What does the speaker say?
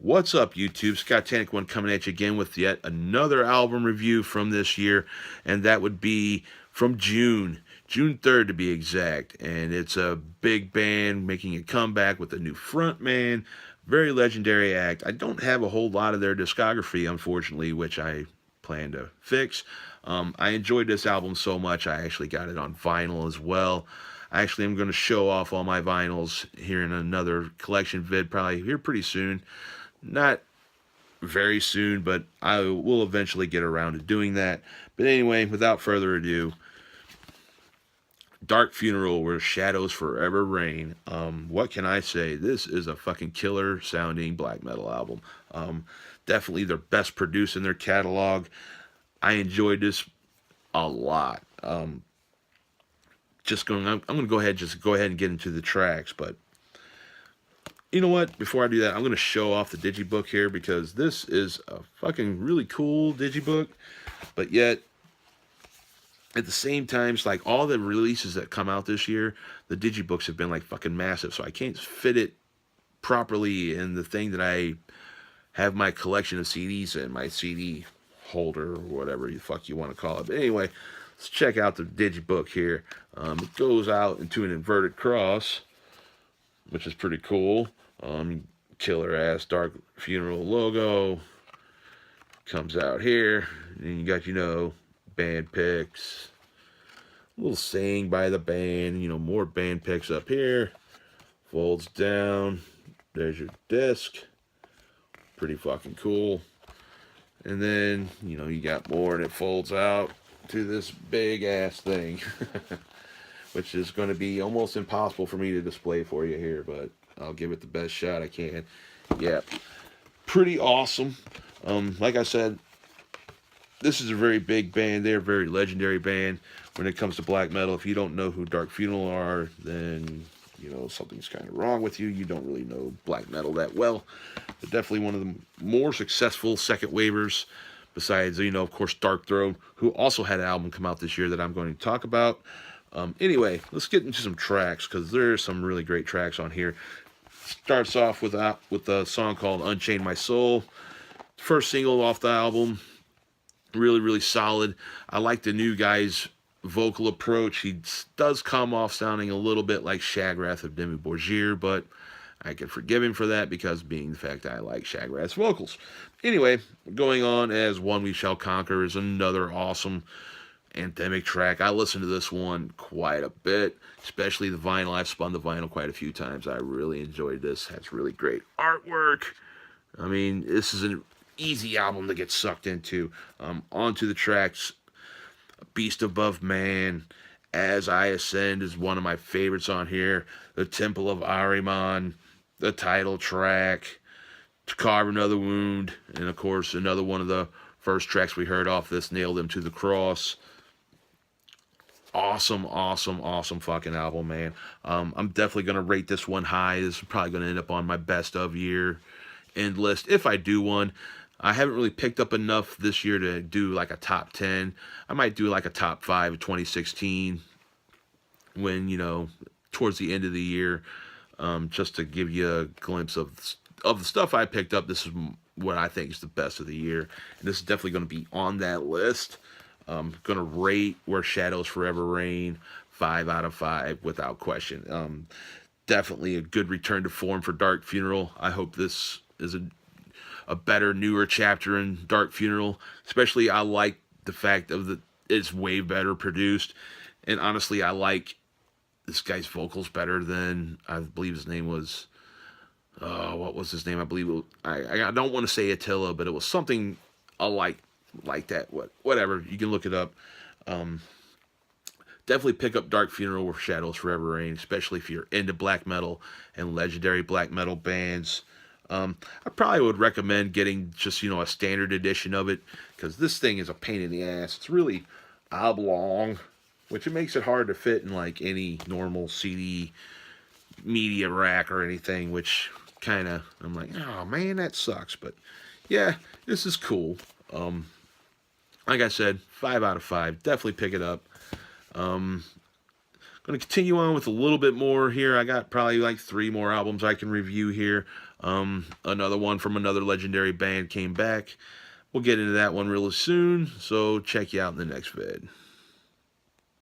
What's up, YouTube? Scott Tanic One coming at you again with yet another album review from this year, and that would be from June 3rd to be exact. And it's a big band making a comeback with a new front man, very legendary act. I don't have a whole lot of their discography, unfortunately, which I plan to fix. I enjoyed this album so much, I actually got it on vinyl as well. I actually am going to show off all my vinyls here in another collection vid, probably here pretty soon. Not very soon, but I will eventually get around to doing that. But anyway, without further ado, Dark Funeral, Where Shadows Forever Reign. What can I say? This is a fucking killer sounding black metal album. Definitely their best produced in their catalog. I enjoyed this a lot. I'm going to go ahead and get into the tracks, but you know what? Before I do that, I'm going to show off the digibook here because this is a fucking really cool digibook, but yet at the same time, it's like all the releases that come out this year, the digibooks have been like fucking massive, so I can't fit it properly in the thing that I have my collection of CDs in, my CD holder or whatever the fuck you want to call it. But anyway, let's check out the digibook here. It goes out into an inverted cross, which is pretty cool. Killer ass Dark Funeral logo comes out here, and you got band pics, a little saying by the band, more band pics up here. Folds down. There's your disc. Pretty fucking cool. And then you got more, and it folds out to this big ass thing, which is going to be almost impossible for me to display for you here, but I'll give it the best shot I can. Yeah, pretty awesome. Like I said, this is a very big band. They're a very legendary band when it comes to black metal. If you don't know who Dark Funeral are, then something's kind of wrong with you. You don't really know black metal that well. They're definitely one of the more successful second wavers. Besides, of course, Dark Throne, who also had an album come out this year that I'm going to talk about. Anyway, let's get into some tracks because there's some really great tracks on here. Starts off with a song called Unchain My Soul. First single off the album. Really, really solid. I like the new guy's vocal approach. He does come off sounding a little bit like Shagrath of Dimmu Borgir, but I can forgive him for that because being the fact that I like Shagrath's vocals. Anyway, going on as One We Shall Conquer is another awesome anthemic track. I listened to this one quite a bit, especially the vinyl. I've spun the vinyl quite a few times. I really enjoyed this. It has really great artwork. I mean, this is an easy album to get sucked into. Onto the tracks. Beast Above Man, As I Ascend is one of my favorites on here. The Temple of Ahriman, the title track, To Carve Another Wound, and of course another one of the first tracks we heard off this, Nailed Him to the Cross. Awesome, awesome, awesome fucking album, man. I'm definitely going to rate this one high. This is probably going to end up on my best of year end list if I do one. I haven't really picked up enough this year to do like a top 10. I might do like a top 5 of 2016 when, towards the end of the year, just to give you a glimpse of the stuff I picked up. This is what I think is the best of the year. And this is definitely going to be on that list. Going to rate Where Shadows Forever Reign 5 out of 5 without question. Definitely a good return to form for Dark Funeral. I hope this is a better, newer chapter in Dark Funeral. Especially, I like the fact of that it's way better produced, and honestly, I like this guy's vocals better than I believe his name was. What was his name? I believe I don't want to say Attila, but it was something like that. Whatever, you can look it up. Definitely pick up Dark Funeral Where Shadows Forever Reign, especially if you're into black metal and legendary black metal bands. I probably would recommend getting just, a standard edition of it because this thing is a pain in the ass. It's really oblong, which it makes it hard to fit in like any normal CD media rack or anything, which kind of, I'm like, oh man, that sucks. But yeah, this is cool. Like I said, 5 out of 5. Definitely pick it up. Going going to continue on with a little bit more here. I got probably like 3 more albums I can review here. Another one from another legendary band came back. We'll get into that one really soon, so check you out in the next vid.